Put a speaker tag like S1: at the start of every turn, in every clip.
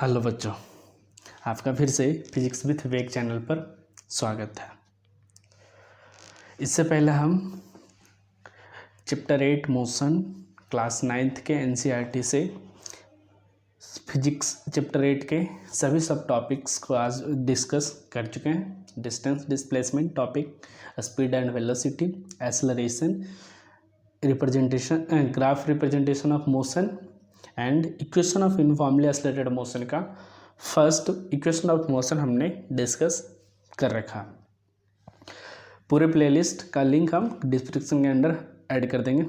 S1: Hello बच्चों, आपका फिर से फिजिक्स विथ विवेक चैनल पर स्वागत है। इससे पहले हम चैप्टर 8 मोशन क्लास 9th के एनसीईआरटी से फिजिक्स चैप्टर 8 के सभी सब टॉपिक्स को आज डिस्कस कर चुके हैं। Distance displacement topic, speed and velocity, acceleration, representation, graph representation of motion and equation of uniformly accelerated motion का फर्स्ट इक्वेशन ऑफ मोशन हमने डिस्कस कर रखा। पूरे प्लेलिस्ट का लिंक हम डिस्क्रिप्शन के अंदर ऐड कर देंगे।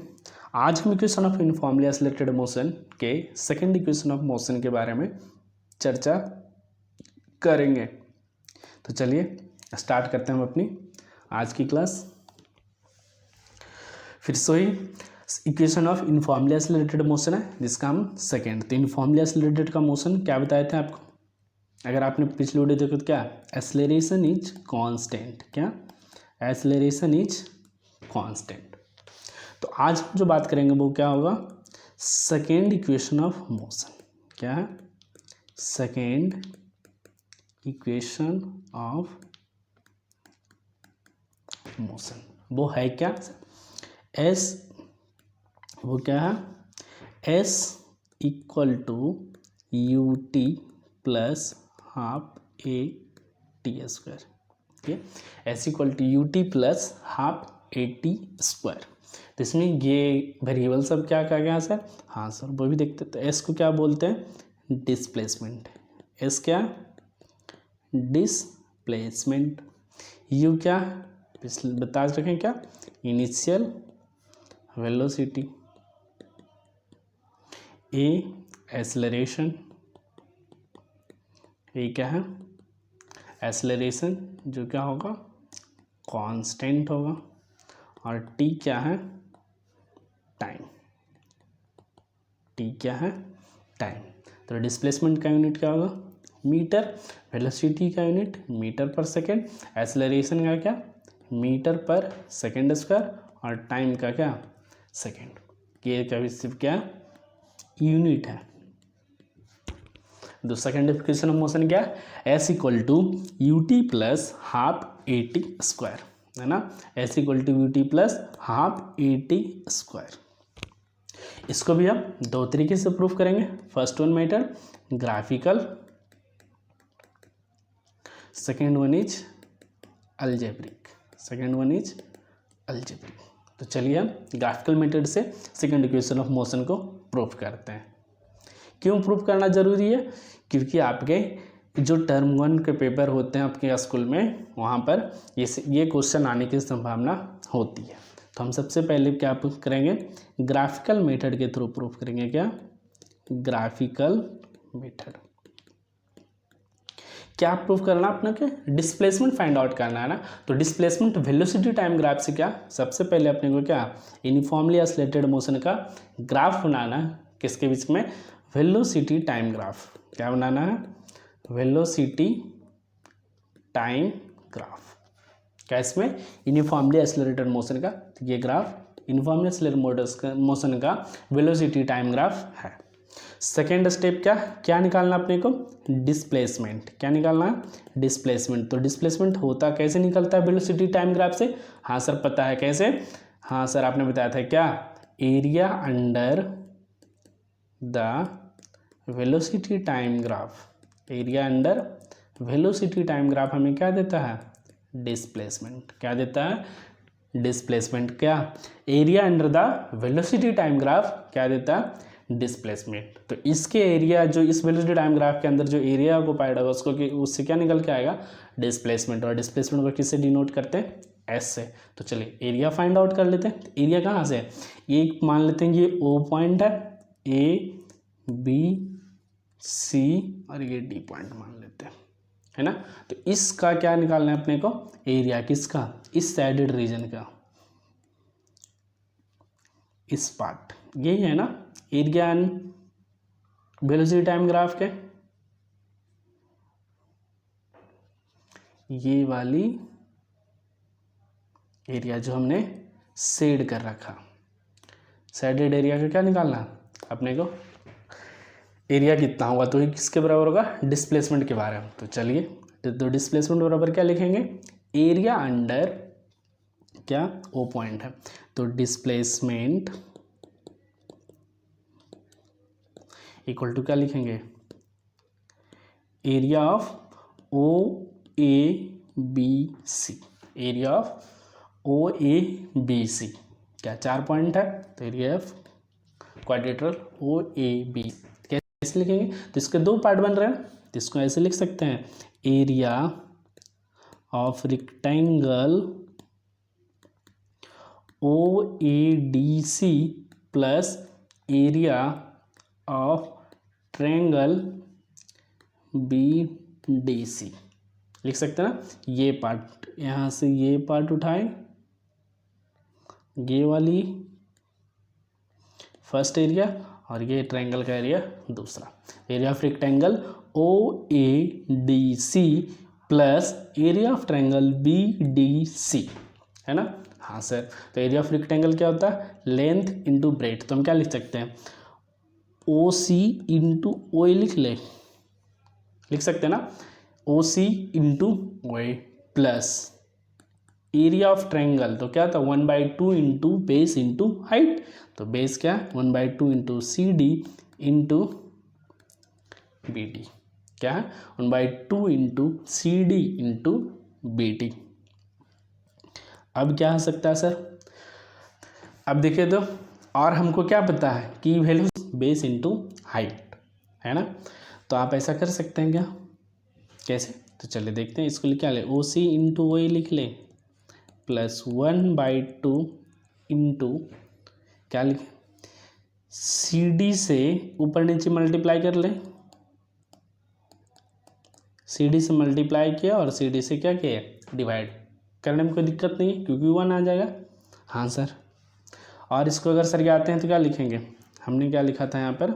S1: आज हम equation of uniformly accelerated motion के सेकंड इक्वेशन ऑफ मोशन के बारे में चर्चा करेंगे। तो चलिए स्टार्ट करते हैं हम अपनी आज की क्लास। फिर से ही equation of uniformly accelerated motion है जिसका हम सेकंड। तो यूनिफॉर्मली एक्सेलरेटेड का मोशन क्या बताए थे आपको? अगर आपने पिछली वीडियो देखो तो क्या एक्सेलरेशन इज कांस्टेंट, क्या एक्सेलरेशन इज कांस्टेंट। तो आज हम जो बात करेंगे वो क्या होगा? Second equation of motion. क्या है? Second equation of motion. वो है क्या? एस, वो क्या है? S equal to U T plus half A T square. ठीक है, S equal to U T plus half A T square. तो इसमें ये वेरिएबल सब क्या कहा गया सर? हाँ सर, वो भी देखते। तो एस को क्या बोलते हैं? डिस्प्लेसमेंट। एस क्या? डिस्प्लेसमेंट। यू क्या बता रखें? क्या? Initial velocity. A acceleration. A क्या है? एक्सेलरेशन जो क्या होगा? कांस्टेंट होगा। और टी क्या है? टाइम। टी क्या है? टाइम। तो डिस्प्लेसमेंट का यूनिट क्या होगा? मीटर। वेलोसिटी का unit metre per second. Acceleration का क्या? Metre per second square. और टाइम का क्या? सेकेंड। ये क्या सिर्फ क्या यूनिट है। तो सेकेंड इक्वेशन ऑफ मोशन क्या है? S equal to U T plus half A T square, है ना। S equal to U T plus half A T square. इसको भी हम दो तरीके से प्रूफ करेंगे। First one method graphical, second one is algebraic. Second one is algebraic. तो चलिए हम ग्राफिकल मेथड से सेकेंड इक्वेशन ऑफ मोशन को प्रूफ करते हैं। क्यों प्रूफ करना जरूरी है? क्योंकि आपके जो टर्म 1 के पेपर होते हैं आपके स्कूल में, वहाँ पर ये क्वेश्चन आने की संभावना होती है। तो हम सबसे पहले क्या प्रूफ करेंगे? ग्राफिकल मेथड के थ्रू प्रूफ करेंगे। क्या? Graphical method. क्या प्रूफ करना अपना? के डिस्प्लेसमेंट फाइंड आउट करना है ना। तो डिस्प्लेसमेंट वेलोसिटी टाइम ग्राफ से क्या सबसे पहले अपने को क्या यूनिफॉर्मली एक्सेलरेटेड मोशन का ग्राफ बनाना है। किसके बीच में? Velocity time graph. क्या बनाना है? Velocity time graph. क्या इसमें? यूनिफॉर्मली एक्सेलरेटेड मोशन का ये ग्राफ यूनिफॉर्मली एक्सेलरेटेड मोशन का वेलोसिटी टाइम ग्राफ है। सेकेंड स्टेप क्या निकालना अपने को? डिस्प्लेसमेंट। क्या निकालना है? डिस्प्लेसमेंट। तो डिस्प्लेसमेंट होता कैसे निकलता है वेलोसिटी टाइम ग्राफ से? हाँ सर पता है कैसे। हाँ सर आपने बताया था। क्या? Area under the velocity time graph. Area under velocity time graph हमें क्या देता है? डिस्प्लेसमेंट। क्या देता है? डिस्प्लेसमेंट। क्या? Area under the velocity time graph क्या देता है? डिस्प्लेसमेंट। तो इसके एरिया जो इस वेलोसिटी टाइम ग्राफ के अंदर जो एरिया को पाया होगा उसको कि उससे क्या निकल के आएगा? डिस्प्लेसमेंट। और डिस्प्लेसमेंट को किससे डिनोट करते हैं? एस से। तो चलिए एरिया फाइंड आउट कर लेते हैं। एरिया कहाँ से है? ये मान लेते हैं ये ओ पॉइंट है, ए बी सी और ये डी पॉइंट मान लेते हैं, है ना। तो इसका क्या निकालना है अपने को? एरिया। किसका? इस साइडेड रीजन का, इस पार्ट। यही है ना area and velocity time graph के। ये वाली एरिया जो हमने शेड कर रखा, शेडेड एरिया का क्या निकालना अपने को? एरिया कितना हुआ, तो ये किसके बराबर होगा, डिस्प्लेसमेंट के बारे में। तो चलिए, तो डिस्प्लेसमेंट बराबर क्या लिखेंगे, एरिया अंडर क्या, ओ पॉइंट है, तो डिस्प्लेसमेंट इक्वल टू क्या लिखेंगे, area of O A B C, area of O A B C, क्या 4 पॉइंट है, तो area of quadrilateral O A B कैसे लिखेंगे, तो इसके 2 पार्ट बन रहे हैं, तो इसको ऐसे लिख सकते हैं, area of rectangle O A D C plus area of triangle B D C, लिख सकते हैं ना। ये पार्ट, यहाँ से ये पार्ट उठाए, ये वाली फर्स्ट एरिया और ये ट्रायंगल का एरिया दूसरा, area of rectangle O A D C plus area of triangle B D C, है ना। हाँ सर, तो एरिया ऑफ रेक्टेंगल क्या होता है, लेंथ इंटू ब्रेथ, तो हम क्या लिख सकते हैं, ओ सी इंटू ओ ए लिख सकते हैं ना, O C into O A plus area of triangle, तो क्या था 1/2 इंटू बेस इंटू हाइट, तो बेस क्या 1/2 into C D into B D, क्या है 1/2 into C D into B D. अब क्या हो सकता है सर, अब देखिए तो, और हमको क्या पता है कि वैल्यू बेस इंटू हाइट, है ना, तो आप ऐसा कर सकते हैं क्या, कैसे, तो चलिए देखते हैं, इसको क्या ले, ओ सी इंटू ओ ए लिख ले प्लस 1/2 इंटू क्या लिखे, सी डी से ऊपर नीचे मल्टीप्लाई कर ले, सी डी से मल्टीप्लाई किया और सी डी से क्या किया, डिवाइड करने में कोई दिक्कत नहीं है क्योंकि 1 आ जाएगा। हाँ सर, और इसको अगर सर आते हैं तो क्या लिखेंगे, हमने क्या लिखा था यहाँ पर,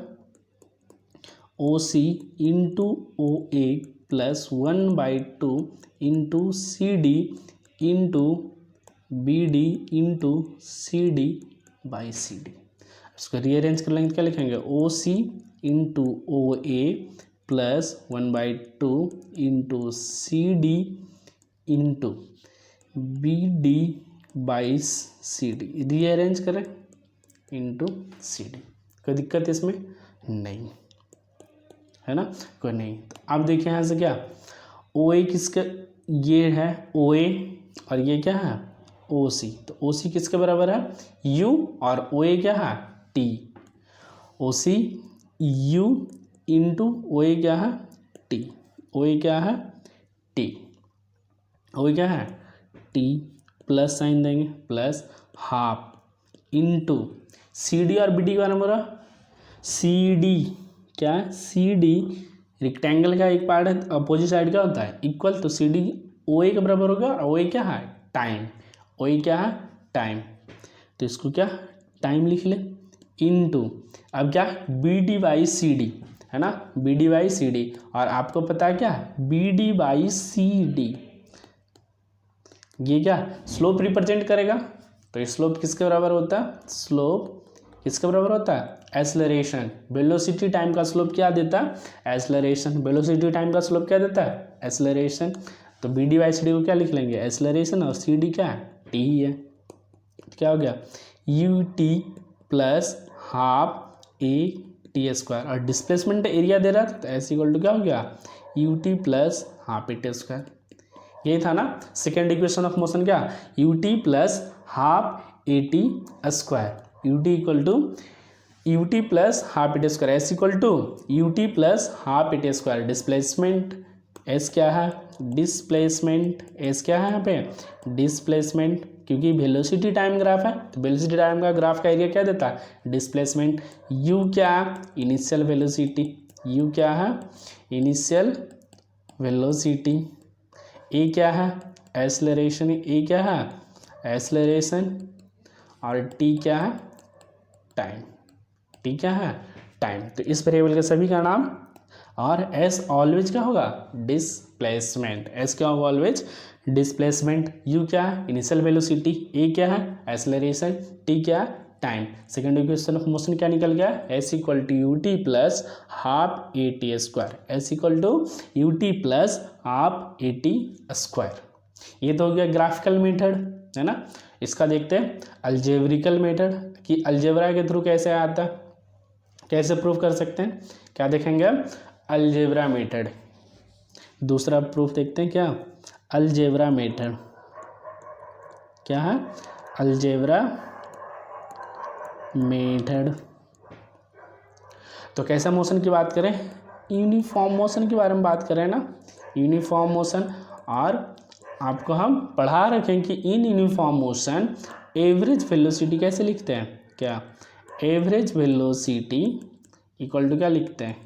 S1: O C into O A plus 1/2 into C D into B D into C D by C D. इसको रीअरेंज कर लेंगे तो क्या लिखेंगे, O C into O A plus 1/2 into C D into B D by C D, rearrange करें into C D, कोई दिक्कत इसमें नहीं है ना, कोई नहीं। तो अब देखिए यहाँ से क्या, ओ ए किसका, ये है ओ ए और ये क्या है ओ सी, तो ओ सी किसके बराबर है, यू, और ओ ए क्या है t, O C u into O A क्या है टी, ओ ए क्या है टी, ओ ए क्या है टी, प्लस साइन देंगे plus half into C D और बी डी का नंबर, सी डी क्या है, सी डी रेक्टेंगल का एक पार्ट है, अपोजिट साइड क्या होता है इक्वल, तो सी डी ओ ए के बराबर होगा, और ओ ए क्या है टाइम, ओ ए क्या है टाइम, तो इसको क्या टाइम लिख ले इनटू, अब क्या B D by C D, है ना, B D by C D, और आपको पता है क्या B D by C D, ये क्या स्लोप रिप्रेजेंट करेगा, तो ये स्लोप किसके बराबर होता है, स्लोप किसके बराबर होता है, एक्सेलरेशन, वेलोसिटी टाइम का स्लोप क्या देता है एक्सेलरेशन, वेलोसिटी टाइम का स्लोप क्या देता है एक्सेलरेशन, तो B D by C D को क्या लिख लेंगे एक्सेलरेशन, और सी डी क्या है टी ही है, क्या हो गया u T plus half A T square, और डिस्प्लेसमेंट एरिया दे रहा था तो एस इक्वल टू क्या हो गया u T plus half A T square, यही था ना सेकेंड इक्वेशन ऑफ मोशन, क्या u T plus half A T square, u t equal to U T plus half A T square, S equal to U T plus half A T square, displacement s क्या है displacement, s क्या है यहाँ पे displacement, क्योंकि velocity time graph है तो velocity time का ग्राफ का एरिया क्या देता है डिस्प्लेसमेंट, यू क्या इनिशियल वेलोसिटी, यू क्या है इनिशियल वेलोसिटी, ए क्या है एक्सेलरेशन, ए क्या है एक्सेलरेशन, और टी क्या है टाइम, टी क्या है टाइम, तो इस वेरिएबल के सभी का नाम, और एस ऑलवेज क्या होगा डिस्प्लेसमेंट, एस क्या होगा ऑलवेज डिस्प्लेसमेंट, यू क्या है इनिशियल वेलोसिटी, ए क्या है एक्सेलरेशन, टी क्या है time. Second equation of motion क्या निकल गया, S equal to U T plus half A T square, S equal to U T plus half A T square. ये तो हो गया ग्राफिकल मेथड, है ना। इसका देखते हैं अलजेब्रिकल मेथड कि अलजेब्रा के थ्रू कैसे आता है, कैसे प्रूफ कर सकते हैं। क्या देखेंगे, अलजेब्रा मेथड। दूसरा प्रूफ देखते हैं क्या, अलजेब्रा मेथड। क्या है, अलजेब्रा मेथड। तो कैसा मोशन की बात करें, यूनिफॉर्म मोशन के बारे में बात करें ना, यूनिफॉर्म मोशन। और आपको हम पढ़ा रखें कि in uniform motion average velocity कैसे लिखते हैं, क्या एवरेज वेलोसिटी इक्वल टू क्या लिखते हैं,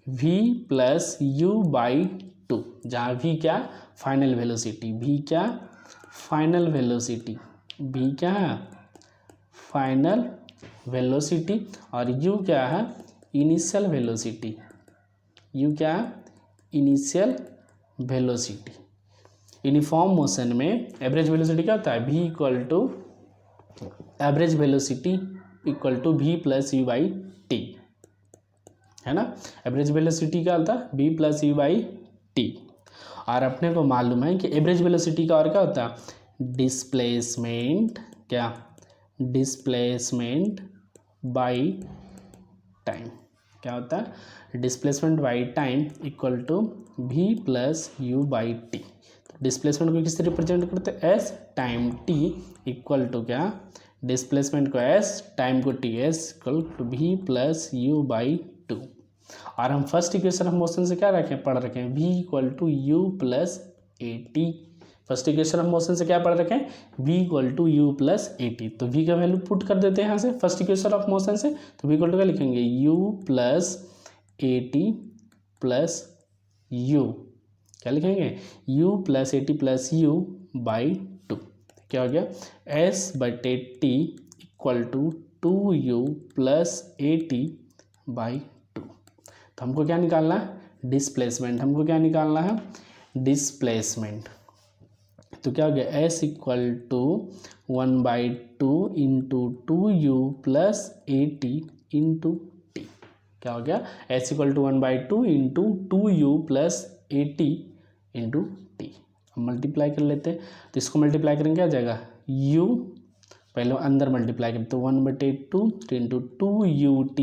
S1: v plus U by to, जहाँ v क्या फाइनल वेलोसिटी, v क्या फाइनल वेलोसिटी, v क्या है फाइनल वेलोसिटी, और u क्या है इनिशियल वेलोसिटी, u क्या है इनिशियल वेलोसिटी। यूनिफॉर्म मोशन में एवरेज वेलोसिटी क्या होता है, v equal to average velocity equal to v plus U by T, है ना। एवरेज वेलोसिटी क्या होता है, v plus U by T. और अपने को मालूम है कि एवरेज वेलोसिटी का और क्या होता है, डिस्प्लेसमेंट, क्या डिस्प्लेसमेंट बाई टाइम। क्या होता है, displacement by time equal to v plus U by T. Displacement को किससे रिप्रेजेंट करते हैं, S time T equal to क्या, डिस्प्लेसमेंट को एस, टाइम को T, S equal to v plus U by two. और हम फर्स्ट इक्वेशन ऑफ मोशन से क्या रखें, पढ़ रखें v equal to U plus A T. First equation of motion से क्या पढ़ रखें, v equal to U plus A T. तो v का वैल्यू पुट कर देते हैं यहाँ से फर्स्ट इक्वेशन ऑफ मोशन से। तो v इक्वल टू क्या लिखेंगे, u plus A T plus U, क्या लिखेंगे u plus A T plus U by two. क्या हो गया, s बटे T equal to 2u plus A T by two. तो हमको क्या निकालना है, डिस्प्लेसमेंट। हमको क्या निकालना है, डिस्प्लेसमेंट। तो क्या हो गया, s equal to 1/2 into 2u plus A T into T. क्या हो गया, s equal to 1/2 into 2u plus A T into T. अब मल्टीप्लाई कर लेते हैं, तो इसको मल्टीप्लाई करेंगे क्या आ जाएगा, u पहले अंदर मल्टीप्लाई करें तो 1/2 into 2ut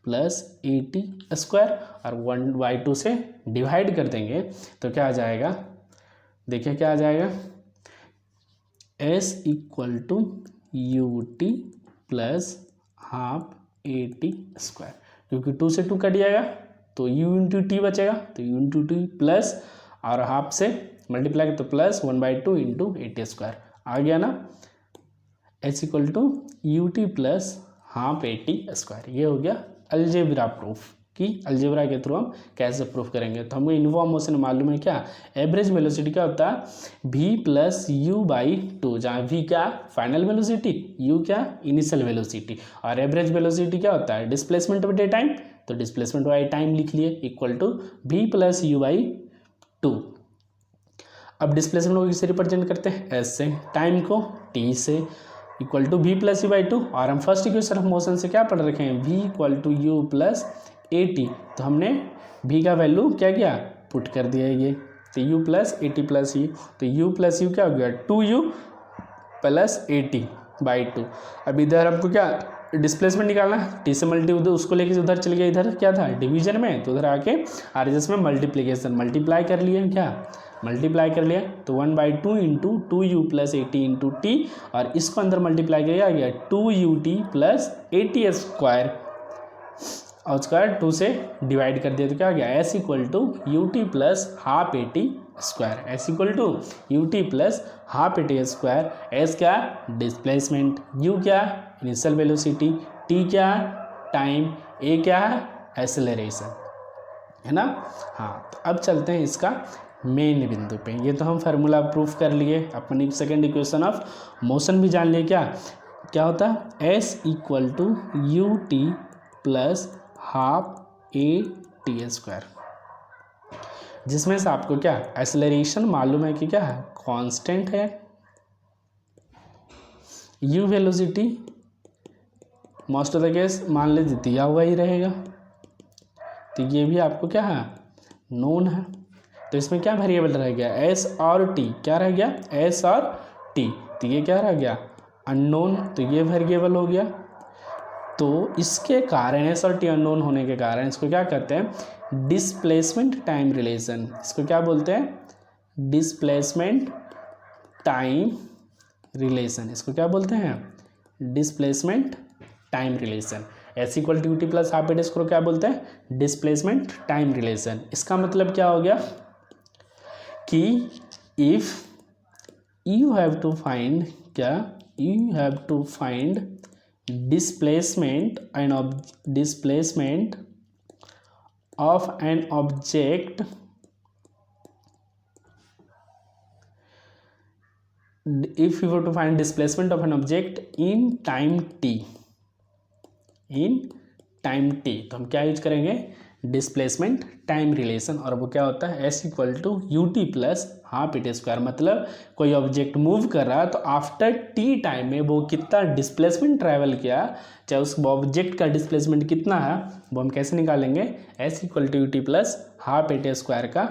S1: plus A T square, और 1/2 से डिवाइड कर देंगे तो क्या आ जाएगा, देखिए क्या आ जाएगा, s equal to U T plus half A T square, क्योंकि 2 से 2 कट जाएगा तो u इंटू टी बचेगा, तो u इंटू टी प्लस और हाफ से मल्टीप्लाई तो plus 1/2 into a T square आ गया ना, h equal to U T plus half A T square. ये हो गया अलजेब्रा प्रूफ कि अलजेब्रा के थ्रू हम कैसे प्रूफ करेंगे। तो हमको यूनिफॉर्म मोशन मालूम है क्या, एवरेज वेलोसिटी क्या होता है v plus U by to, जहाँ v क्या फाइनल वेलोसिटी, u क्या इनिशियल वेलोसिटी, और एवरेज वेलोसिटी क्या होता है डिस्प्लेसमेंट बटे टाइम, तो डिस्प्लेसमेंट बाई टाइम लिख लिए equal to v plus U by two. अब डिस्प्लेसमेंट को किससे रिप्रेजेंट करते हैं, s से, टाइम को t से, equal to v plus U by two. और हम फर्स्ट इक्वेशन ऑफ मोशन से क्या पढ़ रखे हैं, v equal to U plus A T. तो हमने v का वैल्यू क्या किया, पुट कर दिया ये, तो u plus A T plus you, तो u प्लस यू क्या हो गया 2u plus A T by two. अब इधर हमको क्या डिस्प्लेसमेंट निकालना है, टी से मल्टी उधर उसको लेके उधर चल गया, इधर क्या था डिवीजन में, तो उधर आके आर एस में मल्टीप्लीकेशन, मल्टीप्लाई कर लिए, क्या मल्टीप्लाई कर लिया, तो 1/2 into 2u plus A T into T, और इसको अंदर मल्टीप्लाई किया गया 2ut plus A T square, और स्क्वायर 2 से डिवाइड कर दिया तो क्या आ गया, s equal to U T plus half A T square, s equal to U T plus half A T square. s क्या डिस्प्लेसमेंट, u क्या इनिशियल वेलोसिटी, t क्या टाइम, a क्या है एक्सेलरेशन, है ना। हाँ, तो अब चलते हैं इसका मेन बिंदु पे। ये तो हम फार्मूला प्रूफ कर लिए, अपनी सेकेंड इक्वेशन ऑफ मोशन भी जान लिए। क्या क्या होता है, s equal to U T plus half A T square, जिसमें से आपको क्या एक्सेलरेशन मालूम है कि क्या है कांस्टेंट है, u velocity most of the case मान लीजिए दिया हुआ ही रहेगा, तो ये भी आपको क्या है, नोन है। तो इसमें क्या वेरिएबल रह गया, एस और टी, क्या रह गया, एस और टी, तो ये क्या रह गया, अननोन, तो ये वेरिएबल हो गया। तो इसके कारण, एस और टी अननोन होने के कारण इसको क्या कहते हैं, डिस्प्लेसमेंट टाइम रिलेशन। इसको क्या बोलते हैं, डिस्प्लेसमेंट टाइम रिलेशन। इसको क्या बोलते हैं, displacement time relation. S equal to T plus half A T इसको क्या बोलते हैं, डिस्प्लेसमेंट टाइम रिलेशन। इसका मतलब क्या हो गया कि if you have to find, क्या, you have to find displacement and displacement of an object if you were to find displacement of an object in time t, in time t, तो हम क्या यूज करेंगे, displacement time relation. और वो क्या होता है, S equal to U T plus half A T square. मतलब कोई ऑब्जेक्ट मूव कर रहा है तो आफ्टर टी टाइम में वो कितना डिस्प्लेसमेंट ट्रैवल किया, चाहे उस ऑब्जेक्ट का डिस्प्लेसमेंट कितना है, वो हम कैसे निकालेंगे, S equal to U T plus half A T square का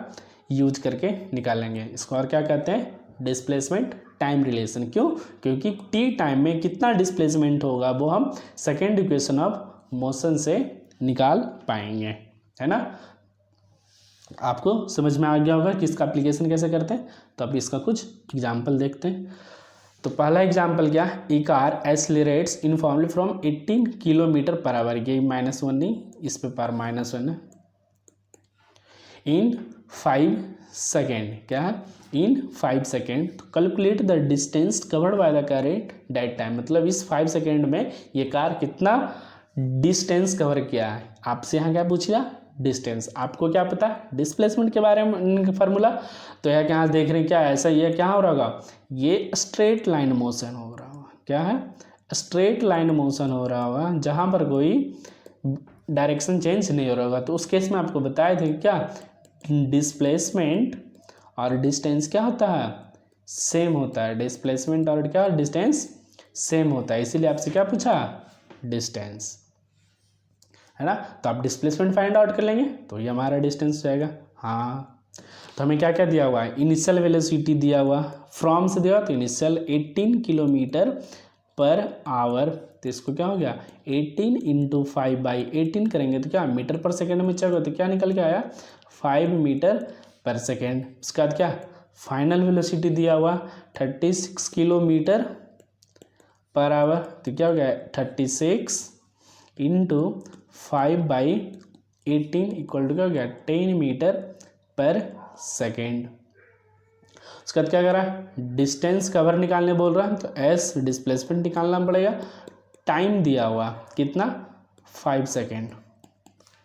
S1: यूज करके निकालेंगे। इसको और क्या कहते हैं, डिस्प्लेसमेंट टाइम रिलेशन। क्यों, क्योंकि टी टाइम में कितना डिस्प्लेसमेंट होगा वो हम सेकेंड इक्वेशन ऑफ मोशन से निकाल पाएंगे, है ना। आपको समझ में आ गया होगा कि इसका एप्लीकेशन कैसे करते हैं। तो अब इसका कुछ एग्जाम्पल देखते हैं। तो पहला एग्जाम्पल क्या है, a car accelerates uniformly from 18 kilometre per hour, ये -1 नहीं, इस पे पावर -1 है, इन 5 सेकेंड, क्या है, इन 5 सेकेंड। तो calculate the distance covered by the car at that time. मतलब इस 5 सेकेंड में ये कार कितना डिस्टेंस कवर किया है। आपसे यहाँ क्या पूछा, डिस्टेंस। आपको क्या पता है डिस्प्लेसमेंट के बारे में फार्मूला। तो यहाँ क्या देख रहे हैं, क्या ऐसा ये क्या हो रहा होगा, ये स्ट्रेट लाइन मोशन हो रहा होगा। क्या है, स्ट्रेट लाइन मोशन हो रहा होगा, जहाँ पर कोई डायरेक्शन चेंज नहीं हो रहा होगा। तो उस केस में आपको बताए थे क्या, डिस्प्लेसमेंट और डिस्टेंस क्या होता है, सेम होता है। डिस्प्लेसमेंट और क्या, डिस्टेंस सेम होता है, इसीलिए आपसे क्या पूछा, डिस्टेंस, है ना। तो आप डिस्प्लेसमेंट फाइंड आउट कर लेंगे तो ये हमारा डिस्टेंस जाएगा। हाँ, तो हमें क्या क्या दिया हुआ है, इनिशियल वेलोसिटी दिया हुआ, फ्रॉम से दिया हुआ, तो इनिशियल 18 किलोमीटर पर आवर। तो इसको क्या हो गया, 18 × 5/18 करेंगे तो क्या मीटर पर सेकेंड में चलेगा, तो क्या निकल के आया, 5 मीटर पर सेकेंड। उसके बाद क्या, फाइनल वेलोसिटी दिया हुआ 36 किलोमीटर पर आवर, तो क्या हो गया 36 × 5/18 इक्वल टू क्या हो गया 10 मीटर पर सेकेंड। उसके बाद क्या करा, डिस्टेंस कवर निकालने बोल रहा है, तो एस डिस्प्लेसमेंट निकालना पड़ेगा। टाइम दिया हुआ कितना, 5 सेकेंड,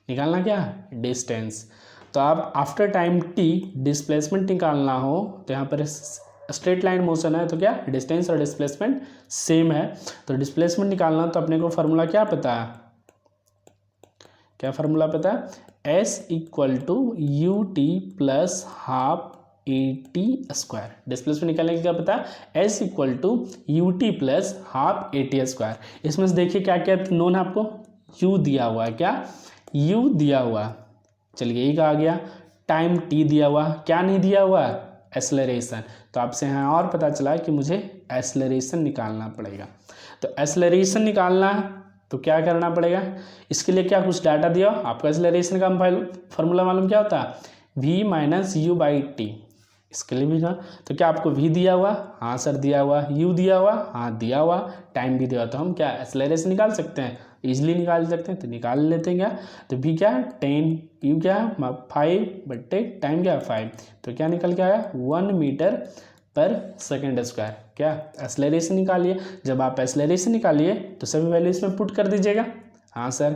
S1: निकालना क्या, डिस्टेंस। तो आप आफ्टर टाइम टी डिस्प्लेसमेंट निकालना हो तो यहाँ पर स्ट्रेट लाइन मोशन है, तो क्या डिस्टेंस और डिस्प्लेसमेंट सेम है। तो डिस्प्लेसमेंट निकालना तो अपने को फार्मूला क्या पता है, क्या फार्मूला पता है, S equal to U T plus half A T square. Displacement निकालने का क्या पता है, S equal to U T plus half A T square. इसमें से देखिए क्या क्या नोन है आपको, यू दिया हुआ है, क्या यू दिया हुआ, चलिए एक आ गया, टाइम टी दिया हुआ, क्या नहीं दिया हुआ, एक्सेलरेशन। तो आपसे यहाँ और पता चला कि मुझे एक्सेलरेशन निकालना पड़ेगा। तो एक्सेलरेशन निकालना है तो क्या करना पड़ेगा, इसके लिए क्या कुछ डाटा दिया आपको, एक्सेलरेशन का फार्मूला मालूम क्या होता है, v - u/t। इसके लिए भी ना, तो क्या आपको v दिया हुआ, हाँ सर दिया हुआ, u दिया हुआ, हाँ दिया हुआ, टाइम भी दिया हुआ, तो हम क्या एक्सेलरेशन निकाल सकते हैं, इजीली निकाल सकते हैं। तो निकाल लेते हैं क्या, तो v क्या है 10, u क्या है 5/10, टाइम क्या है 5, तो क्या निकल के आया 1 मीटर पर सेकेंड स्क्वायर। क्या एक्सेलरेशन निकालिए, जब आप एक्सेलरेशन निकालिए तो सभी वैल्यू इसमें पुट कर दीजिएगा। हाँ सर,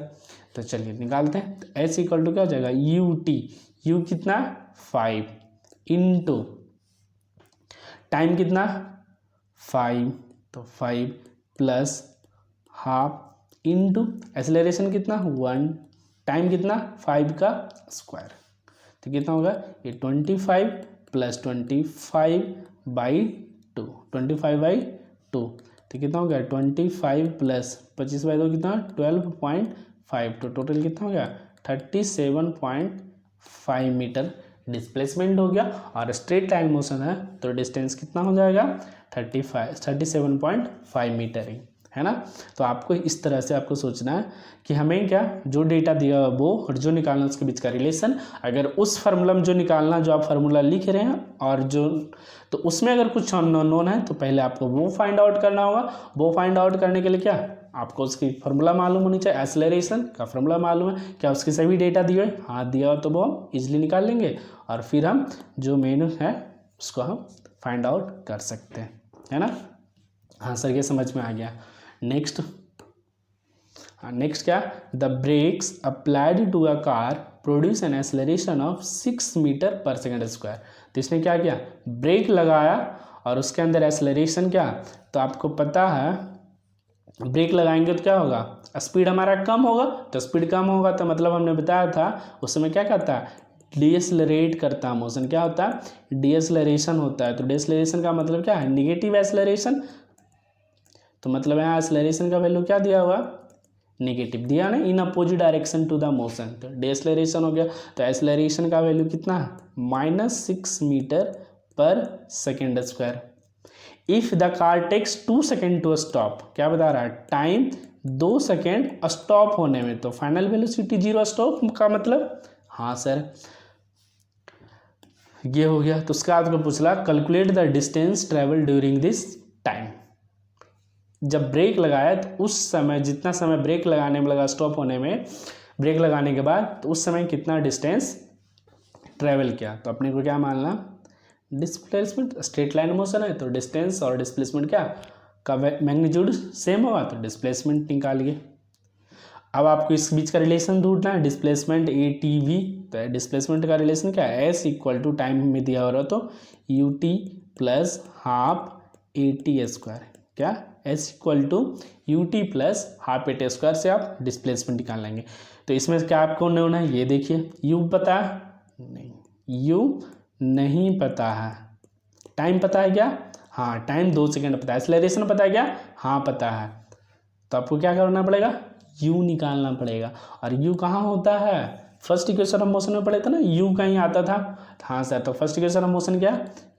S1: तो चलिए निकालते हैं। तो एस इक्वल टू क्या हो जाएगा, यू टी, यू कितना 5 इंटू टाइम कितना 5, तो 5 प्लस हाफ इंटू एक्सेलरेशन कितना 1, टाइम कितना 5 का स्क्वायर, तो कितना होगा ये 25 + 25/2, 25/2 तो कितना हो गया 25 प्लस 25/2 कितना 12.5, तो टोटल कितना हो गया 37.5 मीटर डिस्प्लेसमेंट हो गया। और स्ट्रेट लाइन मोशन है तो डिस्टेंस कितना हो जाएगा 37.5 मीटर ही, है ना। तो आपको इस तरह से आपको सोचना है कि हमें क्या जो डेटा दिया हुआ वो और जो निकालना उसके बीच का रिलेशन, अगर उस फार्मूला में जो निकालना जो आप फार्मूला लिख रहे हैं और जो तो उसमें अगर कुछ अननोन है तो पहले आपको वो फाइंड आउट करना होगा। वो फाइंड आउट करने के लिए क्या आपको उसकी फार्मूला मालूम होनी चाहिए, एक्सेलरेशन का फार्मूला मालूम है, क्या उसके सभी डेटा दिए हुए हाँ दिया हो तो वो हम इजिली निकाल लेंगे और फिर हम जो मेन है उसको हम फाइंड आउट कर सकते हैं, है ना। हाँ सर ये समझ में आ गया। नेक्स्ट क्या, the brakes applied to a car produce an acceleration of 6 metre per second square. तो इसने क्या किया ब्रेक लगाया और उसके अंदर एक्सेलरेशन क्या, तो आपको पता है ब्रेक लगाएंगे तो क्या होगा स्पीड हमारा कम होगा, तो स्पीड कम होगा तो मतलब हमने बताया था उस समय क्या करता है डीएसलरेट करता मोशन, क्या होता है डीएसलरेशन होता है। तो डीएसलरेशन का मतलब क्या है निगेटिव एक्सेलरेशन, तो मतलब यहाँ एक्सेलरेशन का वैल्यू क्या दिया हुआ नेगेटिव दिया ना, in opposite direction to the motion, तो डीएसलरेशन हो गया। तो एक्सेलरेशन का वैल्यू कितना है -6 metre per second square. If the car takes 2 second to stop, क्या बता रहा है टाइम 2 सेकेंड स्टॉप होने में, तो फाइनल वेलोसिटी 0 स्टॉप का मतलब हाँ सर ये हो गया। तो उसका आपको पूछला calculate the distance travel during this time. जब ब्रेक लगाया तो उस समय जितना समय ब्रेक लगाने में लगा स्टॉप होने में, ब्रेक लगाने के बाद तो उस समय कितना डिस्टेंस ट्रेवल किया, तो अपने को क्या मानना डिस्प्लेसमेंट, स्ट्रेट लाइन मोशन है तो डिस्टेंस और डिस्प्लेसमेंट क्या का मैग्नीट्यूड सेम होगा तो डिस्प्लेसमेंट निकालिए। अब आपको इस बीच का रिलेशन ढूंढना है डिस्प्लेसमेंट ATV, तो डिस्प्लेसमेंट का रिलेशन क्या है S इक्वल टू टाइम में दिया हो रहा तो UT plus half AT square, क्या S equal to UT plus half AT square से आप डिस्प्लेसमेंट निकाल लेंगे। तो इसमें क्या आपको होना है ये देखिए U पता है नहीं, U नहीं पता है, टाइम पता है क्या हाँ टाइम 2 सेकेंड पता है, एक्सेलरेशन पता है क्या हाँ पता है, तो आपको क्या करना पड़ेगा U निकालना पड़ेगा। और U कहाँ होता है फर्स्ट इक्वेशन ऑफ मोशन में पढ़े थे ना U कहीं आता था, हाँ सर तो फर्स्ट इक्वेशन ऑफ मोशन क्या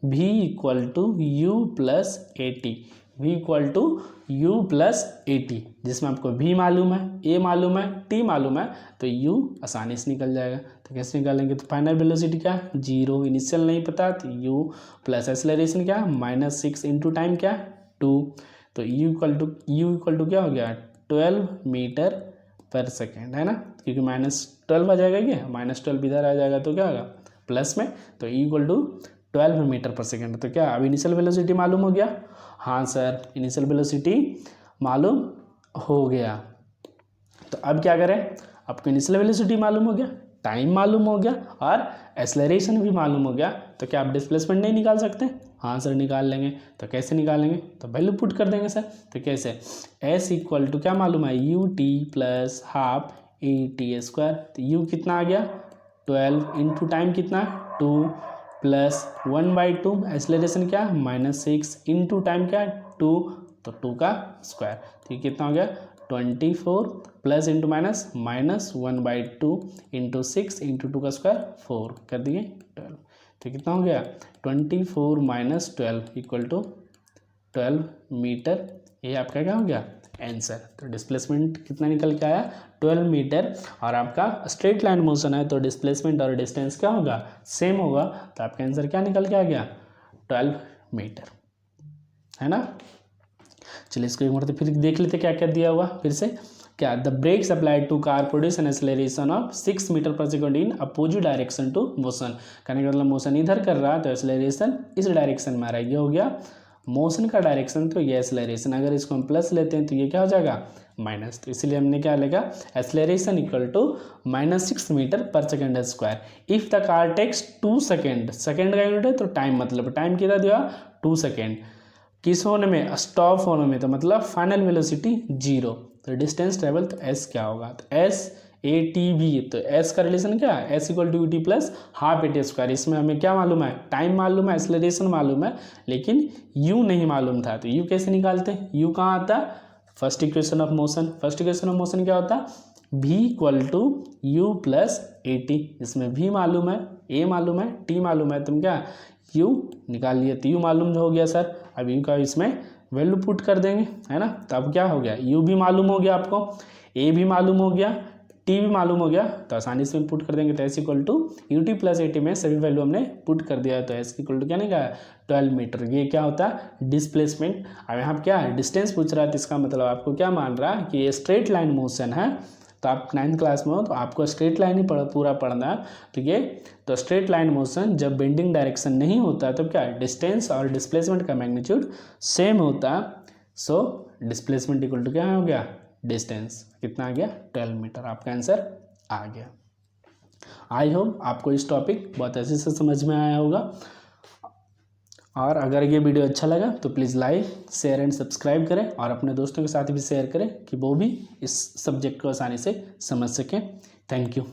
S1: V equal to U plus AT, V equal to U plus AT, जिसमें आपको V मालूम है A मालूम है T मालूम है तो U आसानी से निकल जाएगा। तो कैसे निकालेंगे तो फाइनल वेलोसिटी क्या 0, इनिशियल नहीं पता तो U प्लस एक्सेलरेशन क्या -6 इंटू टाइम क्या 2, तो U इक्वल टू क्या हो गया 12 मीटर पर सेकेंड, है ना, क्योंकि -12 आ जाएगा क्या -12 इधर आ जाएगा तो क्या होगा प्लस में, तो E equal to 12 metre per second. तो क्या अब इनिशियल वेलोसिटी मालूम हो गया हाँ सर इनिशियल वेलोसिटी मालूम हो गया। तो अब क्या करें आपको इनिशियल वेलोसिटी मालूम हो गया, टाइम मालूम हो गया और एक्सेलरेशन भी मालूम हो गया, तो क्या आप डिस्प्लेसमेंट नहीं निकाल सकते हाँ सर निकाल लेंगे। तो कैसे निकालेंगे तो वैल्यू पुट कर देंगे सर, तो कैसे S इक्वल टू क्या मालूम है UT plus half AT square, तो U कितना आ गया 12 इंटू टाइम कितना 2 प्लस 1/2 एक्सेलरेशन क्या -6 इंटू टाइम क्या 2, तो 2 का स्क्वायर, तो ये कितना हो गया 24 plus into minus -1/2 into 6 into 2 का स्क्वायर 4 कर दिए 12, तो कितना हो गया 24 माइनस 12 इक्वल टू 12 मीटर, ये आपका क्या हो गया आंसर। तो डिस्प्लेसमेंट कितना निकल के आया 12 मीटर, और आपका स्ट्रेट लाइन मोशन है तो डिस्प्लेसमेंट और डिस्टेंस क्या होगा सेम होगा, तो आपका आंसर क्या निकल के आ गया 12 मीटर, है ना। चलिए इसको एक बार फिर देख लेते क्या क्या दिया हुआ फिर से, क्या the brakes applied to car produce an acceleration of 6 metre per second in opposite direction to motion, कहने का मतलब मोशन इधर कर रहा है तो एक्सेलरेशन इस डायरेक्शन में आ रहा है, ये हो गया मोशन का डायरेक्शन, तो ये एक्सेलरेशन अगर इसको हम प्लस लेते हैं तो ये क्या हो जाएगा माइनस, तो इसलिए हमने क्या लेगा acceleration equal to -6 metre per second square. If the car takes 2 second, second का यूनिट है तो टाइम, मतलब टाइम कितना दिया 2 सेकेंड, किस होने में स्टॉप होने में, तो मतलब फाइनल वेलोसिटी 0, तो डिस्टेंस ट्रेवल तो S क्या होगा तो S ए टी वी, तो एस का रिलेशन क्या है, S equal to U T plus half A T square. इसमें हमें क्या मालूम है, टाइम मालूम है, एक्सेलरेशन मालूम है, लेकिन यू नहीं मालूम था। तो यू कैसे निकालते हैं, यू कहाँ आता है, first equation of motion. First equation of motion क्या होता है, v equal to U plus A T. इसमें v मालूम है, a मालूम है, t मालूम है, तुम क्या u निकाल लिए। तो u मालूम हो गया सर, अब u का इसमें वैल्यू पुट कर देंगे, है ना। तो अब क्या हो गया, u भी मालूम हो गया आपको, a भी मालूम हो गया, t भी मालूम हो गया, तो आसानी से पुट कर देंगे। तो s equal to U T plus A T में सभी वैल्यू हमने पुट कर दिया है। तो s इक्वल टू क्या नहीं कहा, 12 मीटर। ये क्या होता है, डिस्प्लेसमेंट। अब यहाँ पे क्या है, डिस्टेंस पूछ रहा है, तो इसका मतलब आपको क्या मान रहा है कि ये स्ट्रेट लाइन मोशन है। तो आप 9th क्लास में हो तो आपको स्ट्रेट लाइन ही पूरा पढ़ना है। तो ये तो स्ट्रेट लाइन मोशन जब बेंडिंग डायरेक्शन नहीं होता है तब क्या है, डिस्टेंस और डिस्प्लेसमेंट का मैग्नीट्यूड सेम होता है। सो डिस्प्लेसमेंट इक्वल टू क्या हो गया, डिस्टेंस। कितना आ गया, 12 मीटर। आपका आंसर आ गया। आई होप आपको इस टॉपिक बहुत अच्छे से समझ में आया होगा। और अगर ये वीडियो अच्छा लगा तो please like share and subscribe करें, और अपने दोस्तों के साथ भी शेयर करें कि वो भी इस सब्जेक्ट को आसानी से समझ सकें। Thank you.